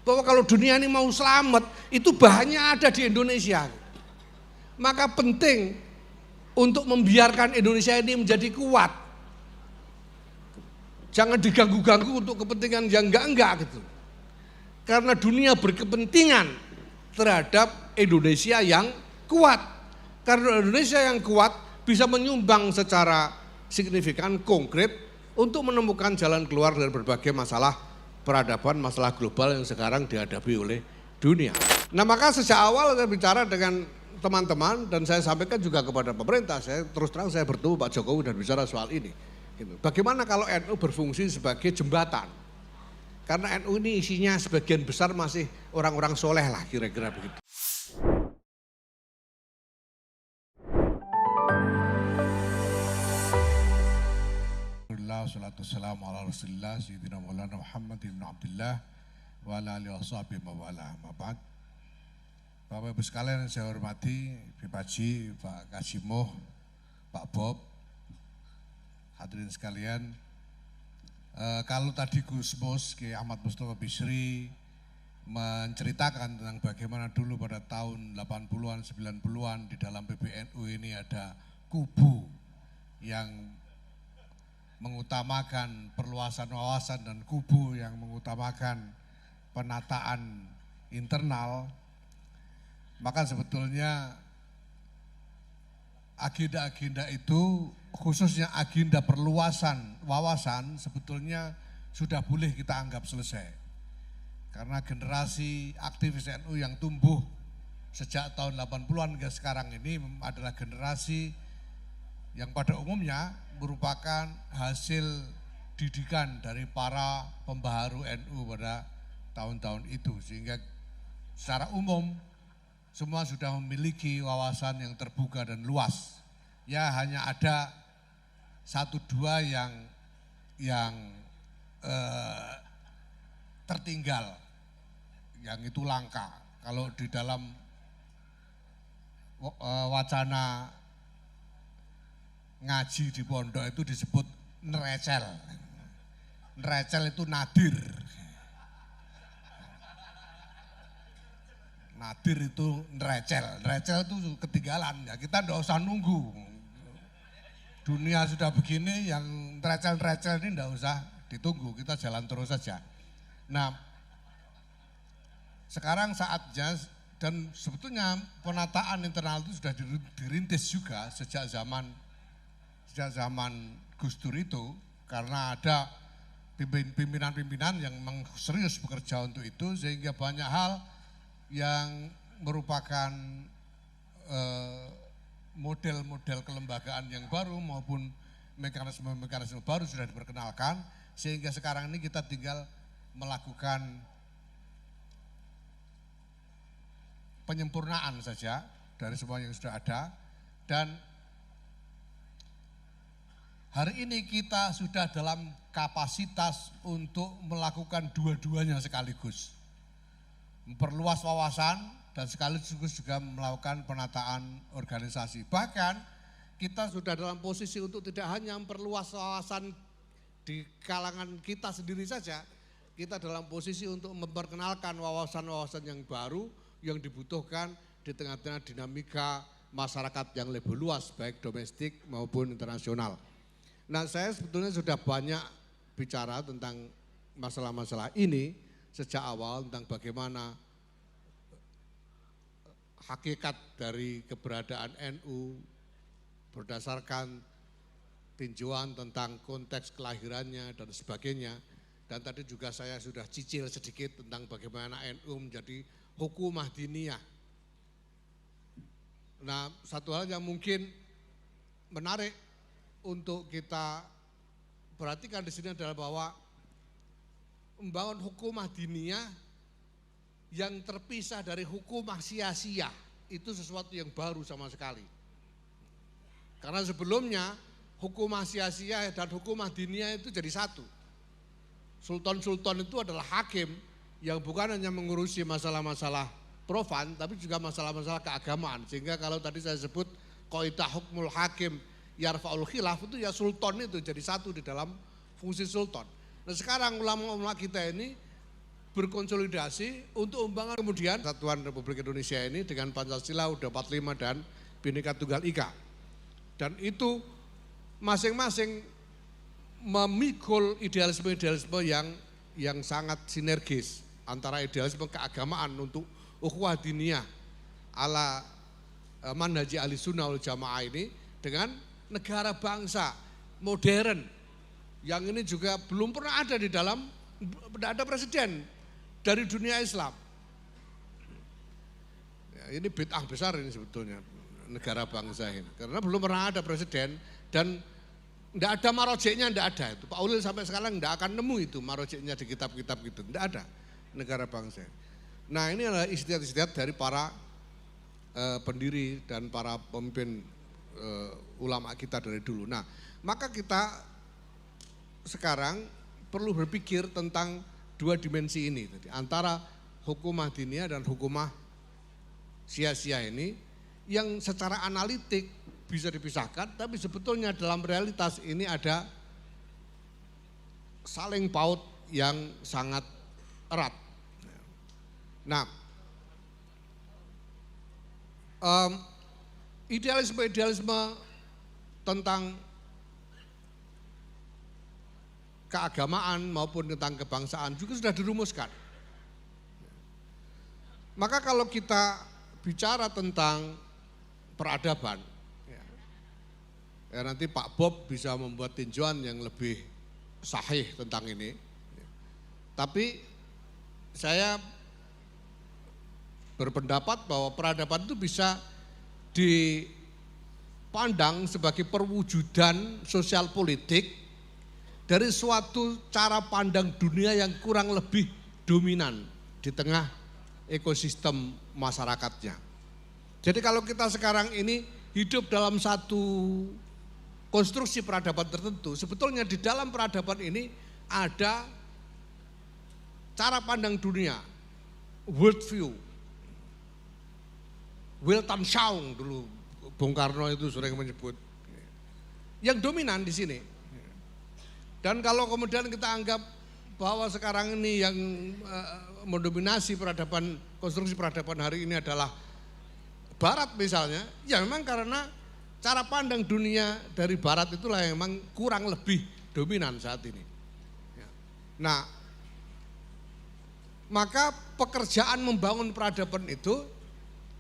bahwa kalau dunia ini mau selamat, itu bahannya ada di Indonesia. Maka penting untuk membiarkan Indonesia ini menjadi kuat. Jangan diganggu-ganggu untuk kepentingan yang enggak gitu. Karena dunia berkepentingan terhadap Indonesia yang kuat. Karena Indonesia yang kuat bisa menyumbang secara signifikan, konkret untuk menemukan jalan keluar dari berbagai masalah peradaban, masalah global yang sekarang dihadapi oleh dunia. Nah maka sejak awal saya bicara dengan teman-teman dan saya sampaikan juga kepada pemerintah, saya terus terang saya bertemu Pak Jokowi dan bicara soal ini. Bagaimana kalau NU berfungsi sebagai jembatan? Karena NU ini isinya sebagian besar masih orang-orang soleh lah kira-kira begitu. Wassalatu wassalamu ala rasulillah sayyidina maulana Muhammad ibn Abdullah wa ala alihi washabihi wa wala mabad. Bapak Ibu sekalian yang saya hormati, Pak Haji, Pak Kasimoh, Pak Bob, hadirin sekalian. Kalau tadi Gus Mus, Kiai Ahmad Mustofa Bisri menceritakan tentang bagaimana dulu pada tahun 80-an, 90-an di dalam PBNU ini ada kubu yang mengutamakan perluasan wawasan dan kubu yang mengutamakan penataan internal, maka sebetulnya agenda-agenda itu khususnya agenda perluasan wawasan sebetulnya sudah boleh kita anggap selesai. Karena generasi aktivis NU yang tumbuh sejak tahun 80-an hingga sekarang ini adalah generasi yang pada umumnya merupakan hasil didikan dari para pembaharu NU pada tahun-tahun itu. Sehingga secara umum semua sudah memiliki wawasan yang terbuka dan luas. Ya hanya ada satu dua yang tertinggal, yang itu langka. Kalau di dalam wacana ngaji di pondok itu disebut nerecel. Nerecel itu nadir. Nadir itu nerecel. Nerecel itu ketinggalan. Ya kita enggak usah nunggu. Dunia sudah begini, yang nerecel-nerecel ini enggak usah ditunggu. Kita jalan terus saja. Nah, sekarang saatnya dan sebetulnya penataan internal itu sudah dirintis juga sejak zaman Gus Dur itu, karena ada pimpinan-pimpinan yang memang serius bekerja untuk itu, sehingga banyak hal yang merupakan model-model kelembagaan yang baru maupun mekanisme-mekanisme baru sudah diperkenalkan, sehingga sekarang ini kita tinggal melakukan penyempurnaan saja dari semua yang sudah ada. Dan hari ini kita sudah dalam kapasitas untuk melakukan dua-duanya sekaligus. Memperluas wawasan dan sekaligus juga melakukan penataan organisasi. Bahkan kita sudah dalam posisi untuk tidak hanya memperluas wawasan di kalangan kita sendiri saja, kita dalam posisi untuk memperkenalkan wawasan-wawasan yang baru yang dibutuhkan di tengah-tengah dinamika masyarakat yang lebih luas, baik domestik maupun internasional. Nah, saya sebetulnya sudah banyak bicara tentang masalah-masalah ini sejak awal, tentang bagaimana hakikat dari keberadaan NU berdasarkan tinjauan tentang konteks kelahirannya dan sebagainya. Dan tadi juga saya sudah cicil sedikit tentang bagaimana NU menjadi hukumah diniyah. Nah, satu hal yang mungkin menarik untuk kita perhatikan di sini adalah bahwa membangun hukumah diniyah yang terpisah dari hukumah sia-sia itu sesuatu yang baru sama sekali. Karena sebelumnya hukumah sia-sia dan hukumah diniyah itu jadi satu. Sultan-sultan itu adalah hakim yang bukan hanya mengurusi masalah-masalah profan tapi juga masalah-masalah keagamaan. Sehingga kalau tadi saya sebut qaidah hukmul hakim yarfa'ul khilaf, itu ya sultan itu jadi satu di dalam fungsi sultan. Nah sekarang ulama-ulama kita ini berkonsolidasi untuk membangun kemudian Kesatuan Republik Indonesia ini dengan Pancasila, UUD 45 dan Bhinneka Tunggal Ika. Dan itu masing-masing memikul idealisme-idealisme yang sangat sinergis antara idealisme keagamaan untuk ukhuwah diniyah ala manhaji ahli sunnah wal jamaah ini dengan negara bangsa modern yang ini juga belum pernah ada di dalam, tidak ada presiden dari dunia Islam. Ya, ini bid'ah besar ini sebetulnya negara bangsa ini, karena belum pernah ada presiden dan tidak ada marojeknya, tidak ada itu. Pak Ulil sampai sekarang tidak akan nemu itu marojeknya di kitab-kitab gitu, tidak ada negara bangsa. Nah ini adalah istiadat-istiadat dari para pendiri dan para pemimpin ulama kita dari dulu. Nah maka kita sekarang perlu berpikir tentang dua dimensi ini, antara hukumah diniyah dan hukumah sia-sia ini yang secara analitik bisa dipisahkan, tapi sebetulnya dalam realitas ini ada saling paut yang sangat erat. Nah, idealisme-idealisme tentang keagamaan maupun tentang kebangsaan juga sudah dirumuskan. Maka kalau kita bicara tentang peradaban, ya nanti Pak Bob bisa membuat tinjauan yang lebih sahih tentang ini. Tapi saya berpendapat bahwa peradaban itu bisa dipandang sebagai perwujudan sosial politik dari suatu cara pandang dunia yang kurang lebih dominan di tengah ekosistem masyarakatnya. Jadi kalau kita sekarang ini hidup dalam satu konstruksi peradaban tertentu, sebetulnya di dalam peradaban ini ada cara pandang dunia, world view, Weltanschauung dulu Bung Karno itu sering menyebut, yang dominan di sini. Dan kalau kemudian kita anggap bahwa sekarang ini yang mendominasi peradaban, konstruksi peradaban hari ini adalah Barat misalnya, ya memang karena cara pandang dunia dari Barat itulah yang memang kurang lebih dominan saat ini. Nah, maka pekerjaan membangun peradaban itu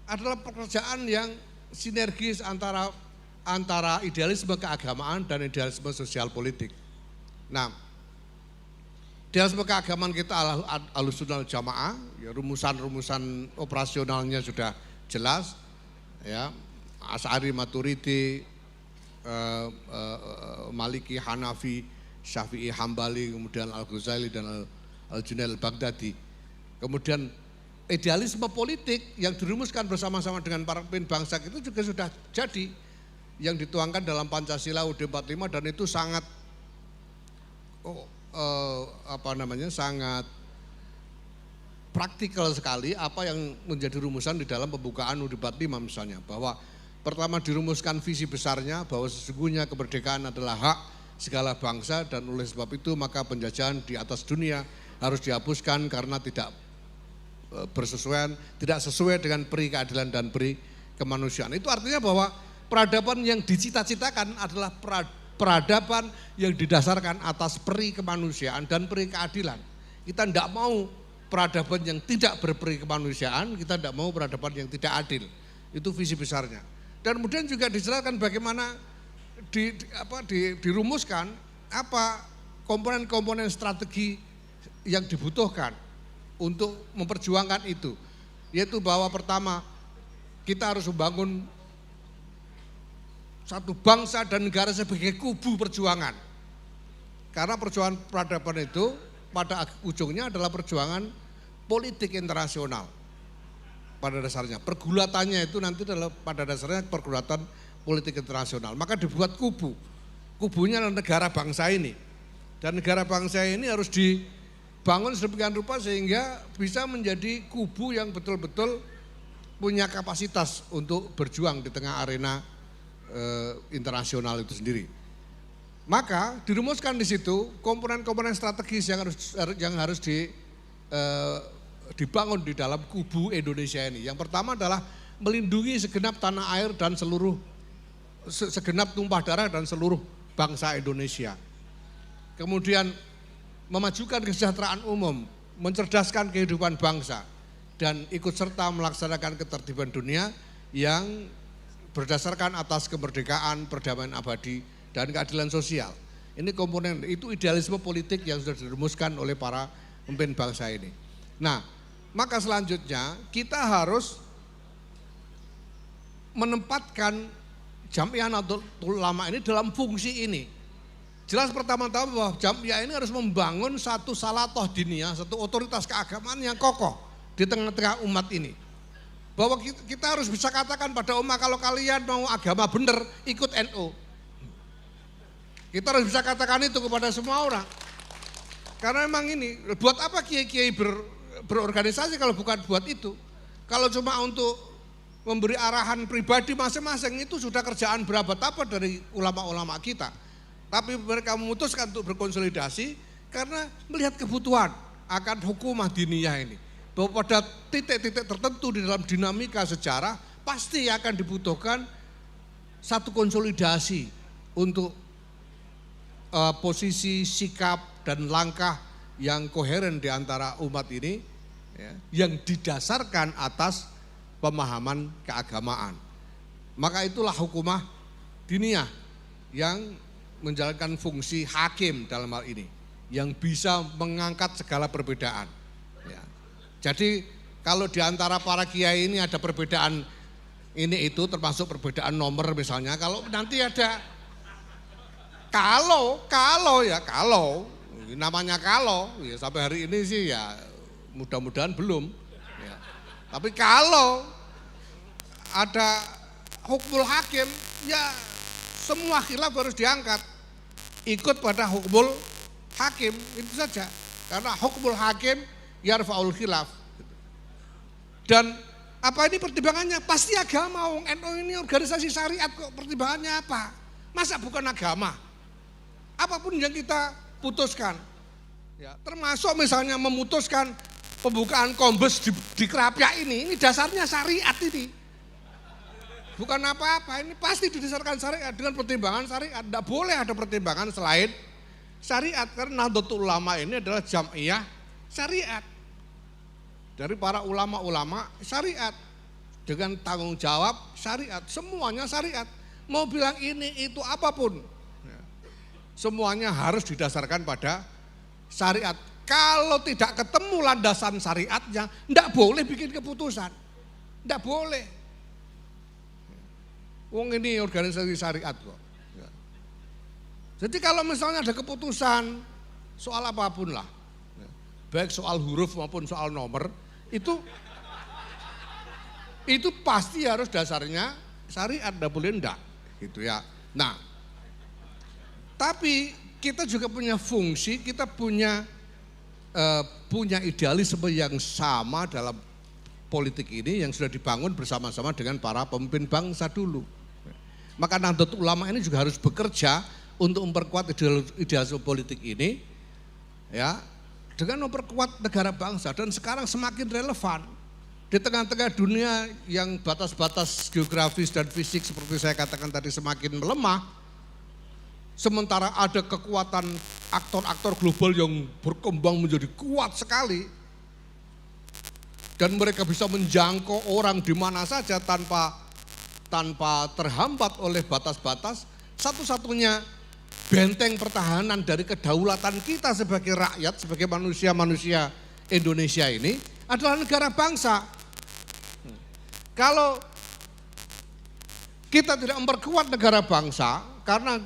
adalah pekerjaan yang sinergis antara idealisme keagamaan dan idealisme sosial politik. Nah, idealisme keagamaan kita Ahlussunnah wal Jamaah, ya rumusan-rumusan operasionalnya sudah jelas, ya Asy'ari, Maturidi, Maliki, Hanafi, Syafi'i, Hambali, kemudian Al-Ghazali dan Al-Junaid al-Baghdadi. Kemudian idealisme politik yang dirumuskan bersama-sama dengan para pemimpin bangsa itu juga sudah jadi, yang dituangkan dalam Pancasila UUD 45 dan itu sangat sangat praktikal sekali apa yang menjadi rumusan di dalam pembukaan UUD 45 misalnya, bahwa pertama dirumuskan visi besarnya bahwa sesungguhnya kemerdekaan adalah hak segala bangsa dan oleh sebab itu maka penjajahan di atas dunia harus dihapuskan karena tidak sesuai dengan peri keadilan dan peri kemanusiaan. Itu artinya bahwa peradaban yang dicita-citakan adalah peradaban yang didasarkan atas peri kemanusiaan dan peri keadilan. Kita tidak mau peradaban yang tidak berperi kemanusiaan, kita tidak mau peradaban yang tidak adil. Itu visi besarnya. Dan kemudian juga dijelaskan bagaimana dirumuskan apa komponen-komponen strategi yang dibutuhkan untuk memperjuangkan itu, yaitu bahwa pertama kita harus membangun satu bangsa dan negara sebagai kubu perjuangan, karena perjuangan peradaban itu pada ujungnya adalah perjuangan politik internasional pada dasarnya. Pergulatannya itu nanti adalah pada dasarnya pergulatan politik internasional. Maka dibuat kubunya adalah negara bangsa ini, dan negara bangsa ini harus dibangun sedemikian rupa sehingga bisa menjadi kubu yang betul-betul punya kapasitas untuk berjuang di tengah arena internasional itu sendiri. Maka dirumuskan di situ komponen-komponen strategis yang harus dibangun di dalam kubu Indonesia ini. Yang pertama adalah melindungi segenap tanah air dan segenap tumpah darah dan seluruh bangsa Indonesia. Kemudian memajukan kesejahteraan umum, mencerdaskan kehidupan bangsa, dan ikut serta melaksanakan ketertiban dunia yang berdasarkan atas kemerdekaan, perdamaian abadi, dan keadilan sosial. Ini komponen, itu idealisme politik yang sudah dirumuskan oleh para pemimpin bangsa ini. Nah, maka selanjutnya kita harus menempatkan Jam'iyah Nahdlatul Ulama ini dalam fungsi ini. Jelas pertama-tama bahwa Jam'iyah ini harus membangun satu salatoh diniyah, satu otoritas keagamaan yang kokoh di tengah-tengah umat ini. Bahwa kita harus bisa katakan pada umat, kalau kalian mau agama benar, ikut NU. Kita harus bisa katakan itu kepada semua orang. Karena memang ini, buat apa kiai-kiai berorganisasi kalau bukan buat itu? Kalau cuma untuk memberi arahan pribadi masing-masing, itu sudah kerjaan berabad-abad dari ulama-ulama kita. Tapi mereka memutuskan untuk berkonsolidasi karena melihat kebutuhan akan hukumah diniyah ini. Bahwa pada titik-titik tertentu di dalam dinamika sejarah pasti akan dibutuhkan satu konsolidasi untuk posisi, sikap, dan langkah yang koheren di antara umat ini, ya, yang didasarkan atas pemahaman keagamaan. Maka itulah hukumah diniyah yang menjalankan fungsi hakim dalam hal ini, yang bisa mengangkat segala perbedaan. Ya. Jadi kalau di antara para kiai ini ada perbedaan ini itu, termasuk perbedaan nomor misalnya, kalau nanti ada kalau namanya ya sampai hari ini sih ya mudah-mudahan belum. Ya. Tapi kalau ada hukmul hakim, ya semua khilaf harus diangkat, ikut pada hukmul hakim, itu saja. Karena hukmul hakim yarfa'ul khilaf. Dan apa ini pertimbangannya? Pasti agama, NU ini organisasi syariat kok, pertimbangannya apa? Masa bukan agama? Apapun yang kita putuskan, ya, termasuk misalnya memutuskan pembukaan kombes di Krapyak ini dasarnya syariat ini. Bukan apa-apa, ini pasti didasarkan syariat dengan pertimbangan syariat. Tidak boleh ada pertimbangan selain syariat, karena Nahdlatul Ulama ini adalah jam'iyah syariat. Dari para ulama-ulama syariat, dengan tanggung jawab syariat, semuanya syariat. Mau bilang ini, itu, apapun. Semuanya harus didasarkan pada syariat. Kalau tidak ketemu landasan syariatnya, tidak boleh bikin keputusan. Tidak boleh. Wong ini organisasi syariat kok. Jadi kalau misalnya ada keputusan soal apapun lah, baik soal huruf maupun soal nomor, itu pasti harus dasarnya syariat, tidak boleh enggak. Gitu ya. Nah, tapi kita juga punya fungsi, kita punya idealisme yang sama dalam politik ini yang sudah dibangun bersama-sama dengan para pemimpin bangsa dulu. Maka Nahdlatul Ulama ini juga harus bekerja untuk memperkuat idealisme politik ini, ya, dengan memperkuat negara bangsa. Dan sekarang semakin relevan di tengah-tengah dunia yang batas-batas geografis dan fisik seperti saya katakan tadi semakin melemah. Sementara ada kekuatan aktor-aktor global yang berkembang menjadi kuat sekali. Dan mereka bisa menjangkau orang di mana saja tanpa terhambat oleh batas-batas. Satu-satunya benteng pertahanan dari kedaulatan kita sebagai rakyat, sebagai manusia-manusia Indonesia ini adalah negara bangsa. Kalau kita tidak memperkuat negara bangsa, karena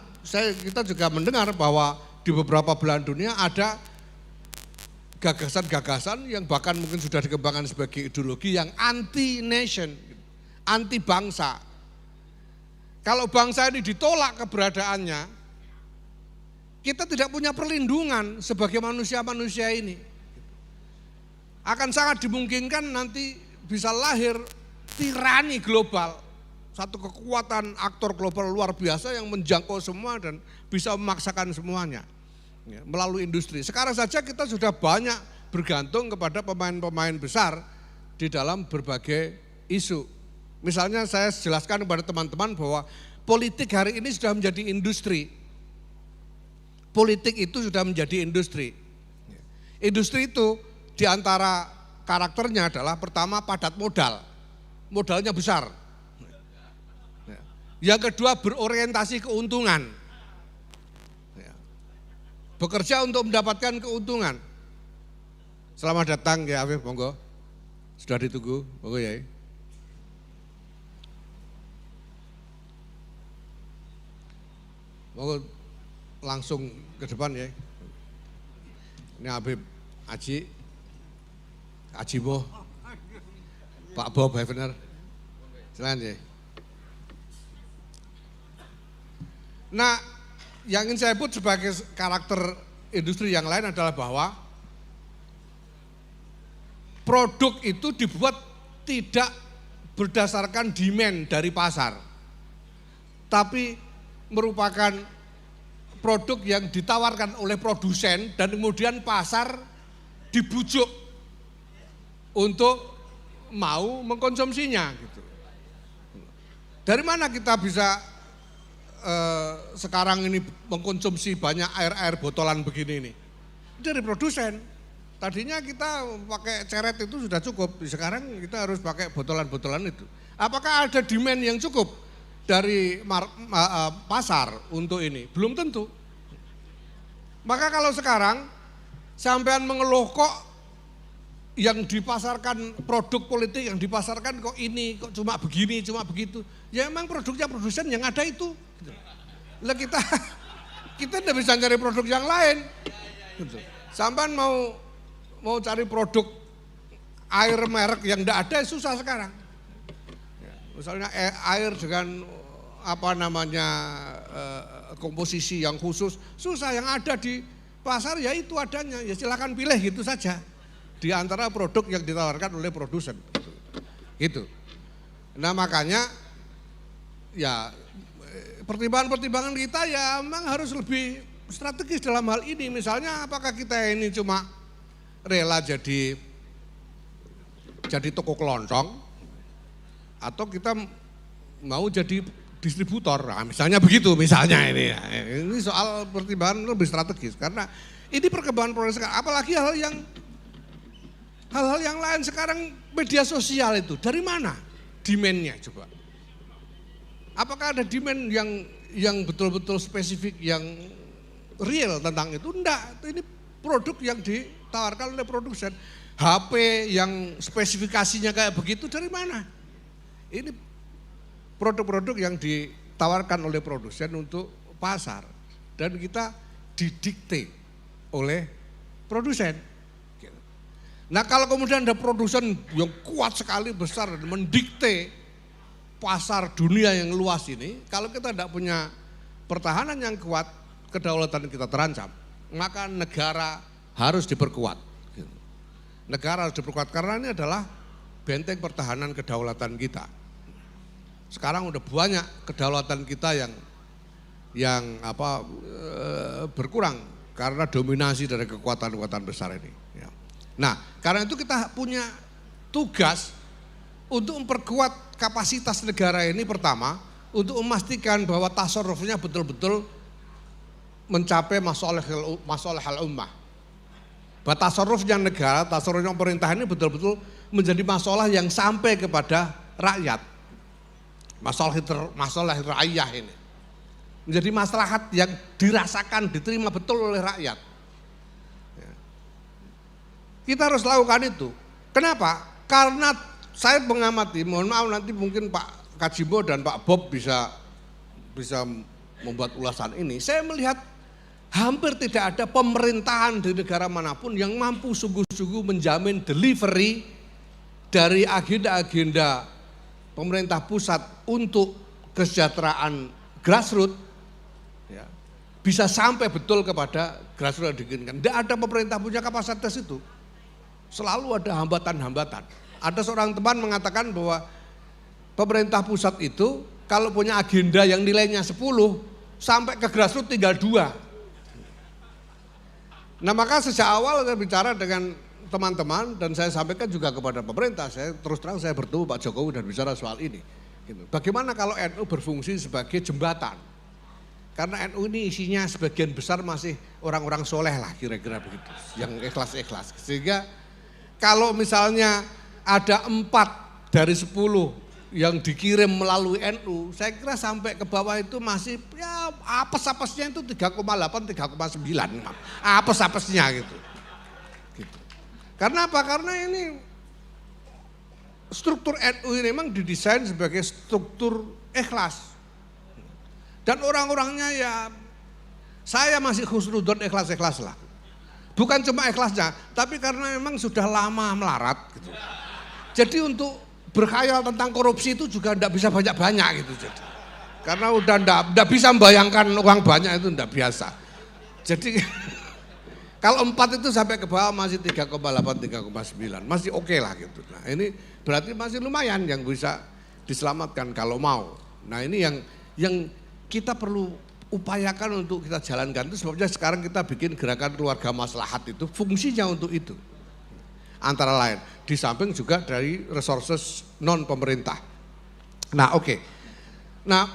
kita juga mendengar bahwa di beberapa belahan dunia ada gagasan-gagasan yang bahkan mungkin sudah dikembangkan sebagai ideologi yang anti-nation, anti-bangsa. Kalau bangsa ini ditolak keberadaannya, kita tidak punya perlindungan sebagai manusia-manusia ini. Akan sangat dimungkinkan nanti bisa lahir tirani global. Satu kekuatan aktor global luar biasa yang menjangkau semua dan bisa memaksakan semuanya, ya, melalui industri. Sekarang saja kita sudah banyak bergantung kepada pemain-pemain besar di dalam berbagai isu. Misalnya saya jelaskan kepada teman-teman bahwa politik hari ini sudah menjadi industri. Politik itu sudah menjadi industri. Industri itu diantara karakternya adalah pertama padat modal, modalnya besar. Yang kedua berorientasi keuntungan, bekerja untuk mendapatkan keuntungan. Selamat datang ya Afif, monggo. Sudah ditunggu, monggo ya. Monggo langsung ke depan ya. Ini Habib Aji, Bo, Pak Bob Hefner, silakan ya. Nah, yang ingin saya sebut sebagai karakter industri yang lain adalah bahwa produk itu dibuat tidak berdasarkan demand dari pasar, tapi merupakan produk yang ditawarkan oleh produsen dan kemudian pasar dibujuk untuk mau mengkonsumsinya gitu. Dari mana kita bisa sekarang ini mengkonsumsi banyak air botolan begini ini? Dari produsen. Tadinya kita pakai ceret itu sudah cukup, sekarang kita harus pakai botolan-botolan itu. Apakah ada demand yang cukup dari pasar untuk ini? Belum tentu. Maka kalau sekarang sampean mengeluh kok yang dipasarkan produk politik yang dipasarkan kok ini, kok cuma begini, cuma begitu. Ya emang produknya produsen yang ada itu. Lah kita tidak bisa cari produk yang lain. Sampean mau cari produk air merek yang tidak ada susah sekarang. Misalnya air dengan apa namanya komposisi yang khusus susah, yang ada di pasar ya itu adanya, ya silakan pilih gitu saja di antara produk yang ditawarkan oleh produsen gitu. Nah makanya ya pertimbangan-pertimbangan kita ya memang harus lebih strategis dalam hal ini. Misalnya apakah kita ini cuma rela jadi toko kelontong atau kita mau jadi distributor, nah, misalnya begitu, misalnya ini soal pertimbangan lebih strategis karena ini perkembangan proses, apalagi hal yang lain sekarang media sosial itu dari mana demand-nya coba? Apakah ada demand yang betul-betul spesifik yang real tentang itu? Enggak, ini produk yang ditawarkan oleh produsen. HP yang spesifikasinya kayak begitu dari mana? Ini produk-produk yang ditawarkan oleh produsen untuk pasar dan kita didikte oleh produsen. Nah kalau kemudian ada produsen yang kuat sekali besar dan mendikte pasar dunia yang luas ini, kalau kita tidak punya pertahanan yang kuat, kedaulatan kita terancam, maka negara harus diperkuat. Negara harus diperkuat karena ini adalah benteng pertahanan kedaulatan kita. Sekarang udah banyak kedaulatan kita yang berkurang karena dominasi dari kekuatan-kekuatan besar ini. Ya. Nah, karena itu kita punya tugas untuk memperkuat kapasitas negara ini pertama, untuk memastikan bahwa tasarrufnya betul-betul mencapai masalahul ummah. Bahwa tasarrufnya negara, tasarrufnya pemerintah ini betul-betul menjadi masalah yang sampai kepada rakyat. Masalah rakyat ini menjadi maslahat yang dirasakan, diterima betul oleh rakyat. Kita harus lakukan itu. Kenapa? Karena saya mengamati, mohon maaf nanti mungkin Pak Kajimbo dan Pak Bob bisa membuat ulasan ini. Saya melihat hampir tidak ada pemerintahan di negara manapun yang mampu sungguh-sungguh menjamin delivery dari agenda-agenda pemerintah pusat untuk kesejahteraan grassroots ya, bisa sampai betul kepada grassroots yang diinginkan. Tidak ada pemerintah punya kapasitas itu. Selalu ada hambatan-hambatan. Ada seorang teman mengatakan bahwa pemerintah pusat itu kalau punya agenda yang nilainya 10 sampai ke grassroots tinggal 2. Nah maka sejak awal saya bicara dengan teman-teman dan saya sampaikan juga kepada pemerintah, saya terus terang saya bertemu Pak Jokowi dan bicara soal ini. Gitu. Bagaimana kalau NU berfungsi sebagai jembatan? Karena NU ini isinya sebagian besar masih orang-orang soleh lah kira-kira begitu, yang ikhlas-ikhlas. Sehingga kalau misalnya ada 4 dari 10 yang dikirim melalui NU, saya kira sampai ke bawah itu masih ya apes-apesnya itu 3,8, 3,9, apes-apesnya gitu. Karena apa? Karena ini struktur NU ini memang didesain sebagai struktur ikhlas. Dan orang-orangnya ya saya masih husnudzon ikhlas-ikhlas lah. Bukan cuma ikhlasnya, tapi karena memang sudah lama melarat gitu. Jadi untuk berkhayal tentang korupsi itu juga tidak bisa banyak-banyak gitu. Jadi. Karena udah tidak bisa membayangkan uang banyak itu tidak biasa. Jadi kalau 4 itu sampai ke bawah masih 3,8, 3,9 masih oke lah gitu. Nah ini berarti masih lumayan yang bisa diselamatkan kalau mau. Nah ini yang kita perlu upayakan untuk kita jalankan, itu sebabnya sekarang kita bikin gerakan keluarga maslahat itu fungsinya untuk itu. Antara lain, di samping juga dari resources non pemerintah. Nah oke. Nah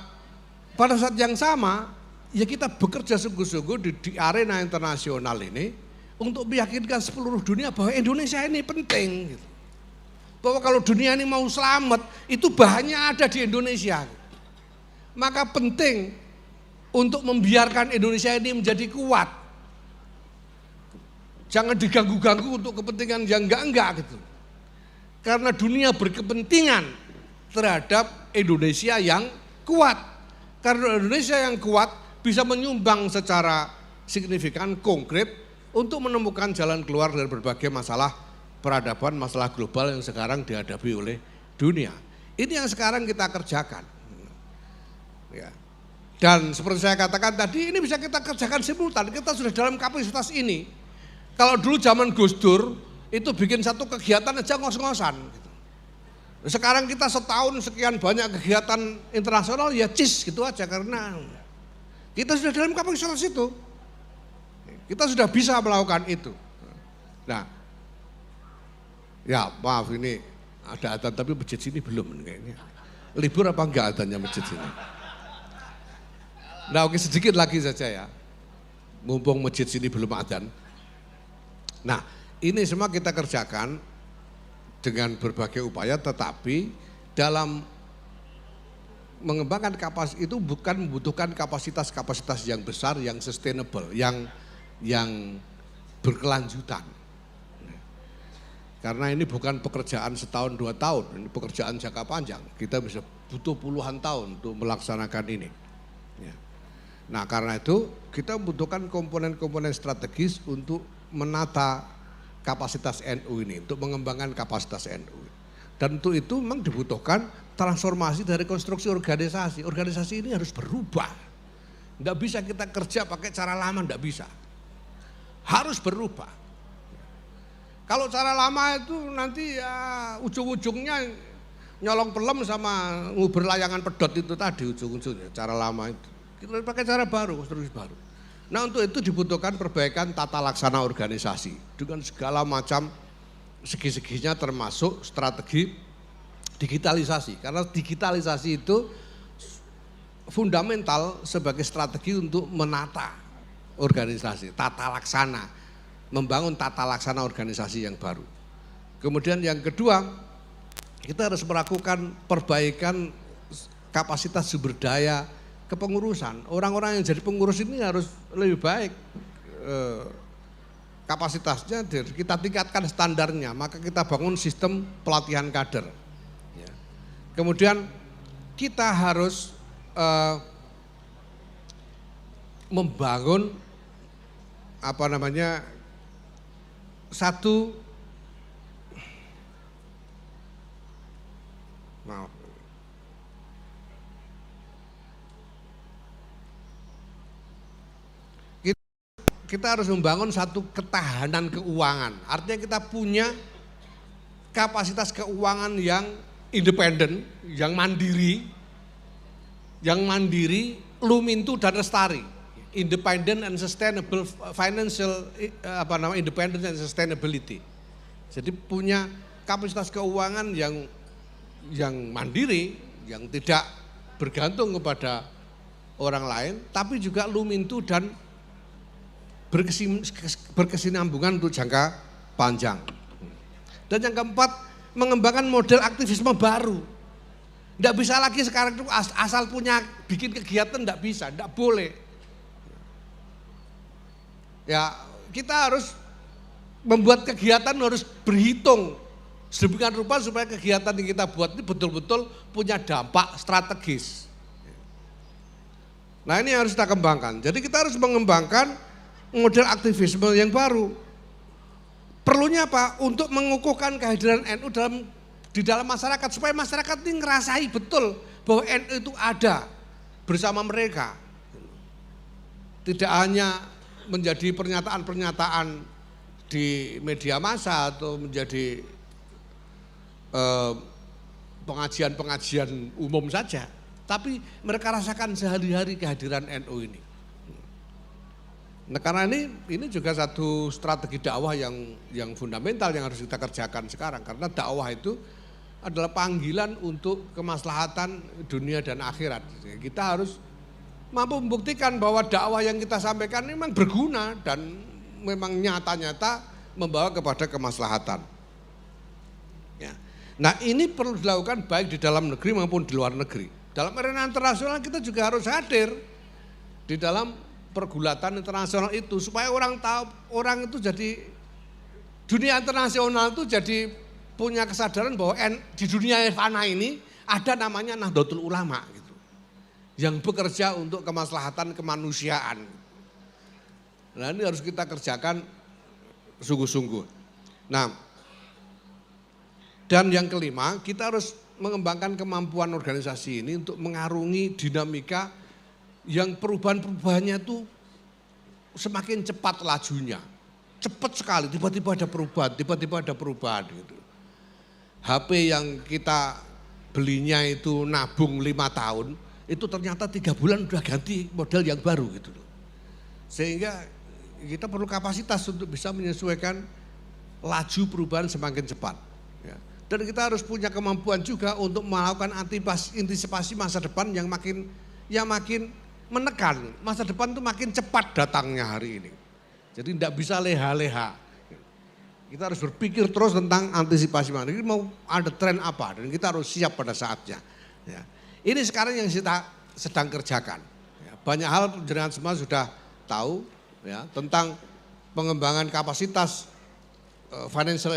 pada saat yang sama ya kita bekerja sungguh-sungguh di arena internasional ini untuk meyakinkan seluruh dunia bahwa Indonesia ini penting. Gitu. Bahwa kalau dunia ini mau selamat itu bahannya ada di Indonesia. Maka penting untuk membiarkan Indonesia ini menjadi kuat. Jangan diganggu-ganggu untuk kepentingan yang enggak gitu. Karena dunia berkepentingan terhadap Indonesia yang kuat. Karena Indonesia yang kuat bisa menyumbang secara signifikan, konkret untuk menemukan jalan keluar dari berbagai masalah peradaban, masalah global yang sekarang dihadapi oleh dunia. Ini yang sekarang kita kerjakan. Ya. Dan seperti saya katakan tadi, ini bisa kita kerjakan simultan. Kita sudah dalam kapasitas ini. Kalau dulu zaman Gus Dur itu bikin satu kegiatan aja ngos-ngosan. Sekarang kita setahun sekian banyak kegiatan internasional ya gitu aja karena kita sudah dalam kapasitas itu. Kita sudah bisa melakukan itu. Nah, ya maaf ini ada adzan tapi masjid sini belum kayaknya. Libur apa enggak adzannya masjid sini? Nah oke sedikit lagi saja ya. Mumpung masjid sini belum adzan. Nah ini semua kita kerjakan dengan berbagai upaya tetapi dalam mengembangkan kapasitas itu bukan membutuhkan kapasitas-kapasitas yang besar, yang sustainable, yang berkelanjutan. Karena ini bukan pekerjaan setahun 2 tahun, ini pekerjaan jangka panjang. Kita bisa butuh puluhan tahun untuk melaksanakan ini. Nah karena itu kita membutuhkan komponen-komponen strategis untuk menata kapasitas NU ini, untuk mengembangkan kapasitas NU. Dan untuk itu memang dibutuhkan transformasi dari konstruksi organisasi. Organisasi ini harus berubah. Tidak bisa kita kerja pakai cara lama, tidak bisa. Harus berubah. Kalau cara lama itu nanti ya ujung-ujungnya nyolong pelem sama nguber layangan pedot itu tadi ujung-ujungnya, cara lama itu. Kita pakai cara baru, konstruksi baru. Nah untuk itu dibutuhkan perbaikan tata laksana organisasi dengan segala macam segi-seginya termasuk strategi digitalisasi. Karena digitalisasi itu fundamental sebagai strategi untuk menata organisasi, tata laksana, membangun tata laksana organisasi yang baru. Kemudian yang kedua, kita harus melakukan perbaikan kapasitas sumber daya kepengurusan. Orang-orang yang jadi pengurus ini harus lebih baik kapasitasnya, kita tingkatkan standarnya, maka kita bangun sistem pelatihan kader. Kemudian kita harus membangun satu kita harus membangun satu ketahanan keuangan. Artinya kita punya kapasitas keuangan yang independen, yang mandiri, lumintu dan lestari. Independent and sustainable financial independence and sustainability. Jadi punya kapasitas keuangan yang mandiri, yang tidak bergantung kepada orang lain, tapi juga lumintu dan berkesinambungan untuk jangka panjang. Dan yang keempat, mengembangkan model aktivisme baru. Tidak bisa lagi sekarang itu asal punya bikin kegiatan, tidak bisa, tidak boleh. Ya, kita harus membuat kegiatan harus berhitung sedemikian rupa supaya kegiatan yang kita buat ini betul-betul punya dampak strategis. Nah, ini harus kita kembangkan. Jadi kita harus mengembangkan model aktivisme yang baru. Perlunya apa? Untuk mengukuhkan kehadiran NU di dalam masyarakat supaya masyarakat ini ngerasai betul bahwa NU itu ada bersama mereka. Tidak hanya menjadi pernyataan-pernyataan di media massa atau menjadi pengajian-pengajian umum saja, tapi mereka rasakan sehari-hari kehadiran NU ini. Nah, karena ini juga satu strategi dakwah yang fundamental yang harus kita kerjakan sekarang, karena dakwah itu adalah panggilan untuk kemaslahatan dunia dan akhirat. Kita harus mampu membuktikan bahwa dakwah yang kita sampaikan memang berguna dan memang nyata-nyata membawa kepada kemaslahatan. Ya. Nah, ini perlu dilakukan baik di dalam negeri maupun di luar negeri. Dalam arena internasional kita juga harus hadir di dalam pergulatan internasional itu supaya orang tahu, orang itu jadi dunia internasional itu jadi punya kesadaran bahwa di dunia fana ini ada namanya Nahdlatul Ulama gitu, yang bekerja untuk kemaslahatan kemanusiaan. Nah, ini harus kita kerjakan sungguh-sungguh. Nah, dan yang kelima, kita harus mengembangkan kemampuan organisasi ini untuk mengarungi dinamika yang perubahan-perubahannya itu semakin cepat lajunya. Cepat sekali, tiba-tiba ada perubahan gitu. HP yang kita belinya itu nabung 5 tahun, itu ternyata 3 bulan udah ganti model yang baru gitu. Sehingga kita perlu kapasitas untuk bisa menyesuaikan laju perubahan semakin cepat. Ya. Dan kita harus punya kemampuan juga untuk melakukan antisipasi masa depan yang makin menekan. Masa depan itu makin cepat datangnya hari ini. Jadi tidak bisa leha-leha. Kita harus berpikir terus tentang antisipasi mana. Ini mau ada tren apa dan kita harus siap pada saatnya. Ya. Ini sekarang yang kita sedang kerjakan. Ya. Banyak hal jenengan semua sudah tahu ya, tentang pengembangan kapasitas financial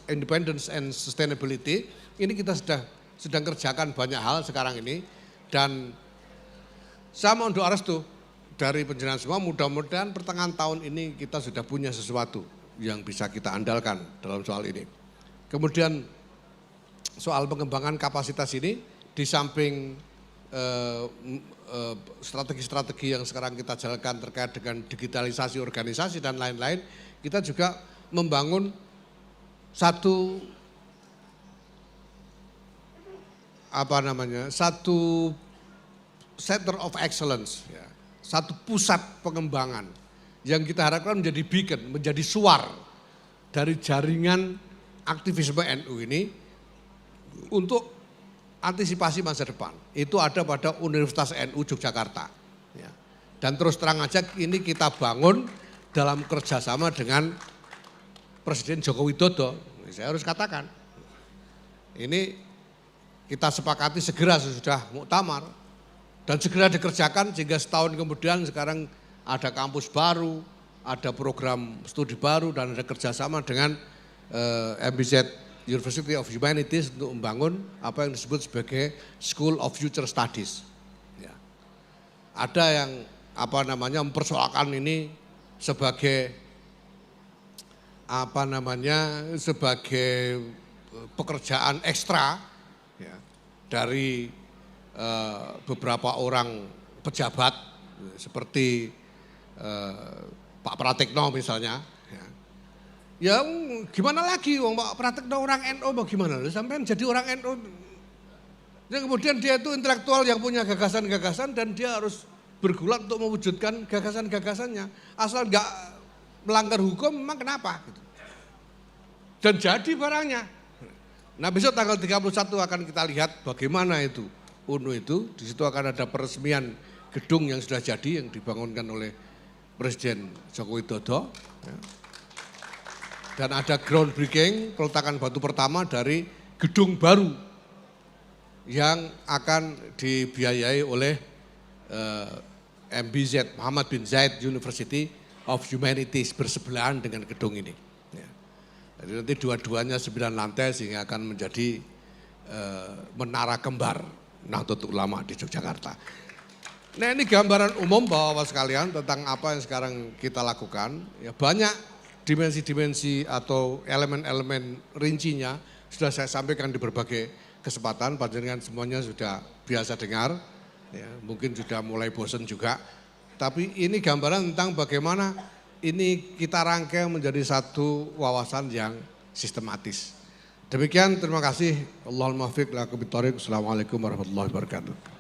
independence and sustainability. Ini kita sedang kerjakan banyak hal sekarang ini, dan saya mohon doa restu dari penjenengan semua, mudah-mudahan pertengahan tahun ini kita sudah punya sesuatu yang bisa kita andalkan dalam soal ini. Kemudian soal pengembangan kapasitas ini, di samping strategi-strategi yang sekarang kita jalankan terkait dengan digitalisasi organisasi dan lain-lain, kita juga membangun satu center of excellence, ya, satu pusat pengembangan yang kita harapkan menjadi beacon, menjadi suar dari jaringan aktivisme NU ini untuk antisipasi masa depan. Itu ada pada Universitas NU Yogyakarta. Ya. Dan terus terang aja ini kita bangun dalam kerjasama dengan Presiden Joko Widodo. Saya harus katakan, ini kita sepakati segera sesudah muktamar dan segera dikerjakan sehingga setahun kemudian sekarang ada kampus baru, ada program studi baru dan ada kerjasama dengan MBZ University of Humanities untuk membangun apa yang disebut sebagai School of Future Studies. Ya. Ada yang mempersoalkan ini sebagai sebagai pekerjaan ekstra ya, dari beberapa orang pejabat seperti Pak Pratikno misalnya. Ya gimana lagi, Pak Pratikno orang NU bagaimana? Sampai jadi orang NU. Dan kemudian dia itu intelektual yang punya gagasan-gagasan dan dia harus bergulat untuk mewujudkan gagasan-gagasannya. Asal enggak melanggar hukum memang kenapa? Gitu. dan jadi barangnya. Nah besok tanggal 31 akan kita lihat bagaimana itu UNU itu. Di situ akan ada peresmian gedung yang sudah jadi yang dibangunkan oleh Presiden Joko Widodo. Dan ada groundbreaking, peletakan batu pertama dari gedung baru yang akan dibiayai oleh MBZ, Muhammad bin Zayed University of Humanities, bersebelahan dengan gedung ini. Jadi nanti dua-duanya 9 lantai sehingga akan menjadi menara kembar Nahdlatul Ulama di Yogyakarta. Nah ini gambaran umum Bapak-Bapak sekalian tentang apa yang sekarang kita lakukan. Ya, banyak dimensi-dimensi atau elemen-elemen rincinya sudah saya sampaikan di berbagai kesempatan, panjenengan semuanya sudah biasa dengar, ya, mungkin sudah mulai bosan juga. Tapi ini gambaran tentang bagaimana ini kita rangkai menjadi satu wawasan yang sistematis. Demikian, terima kasih. Allahumma fiq la kubit thoriq. Assalamualaikum warahmatullahi wabarakatuh.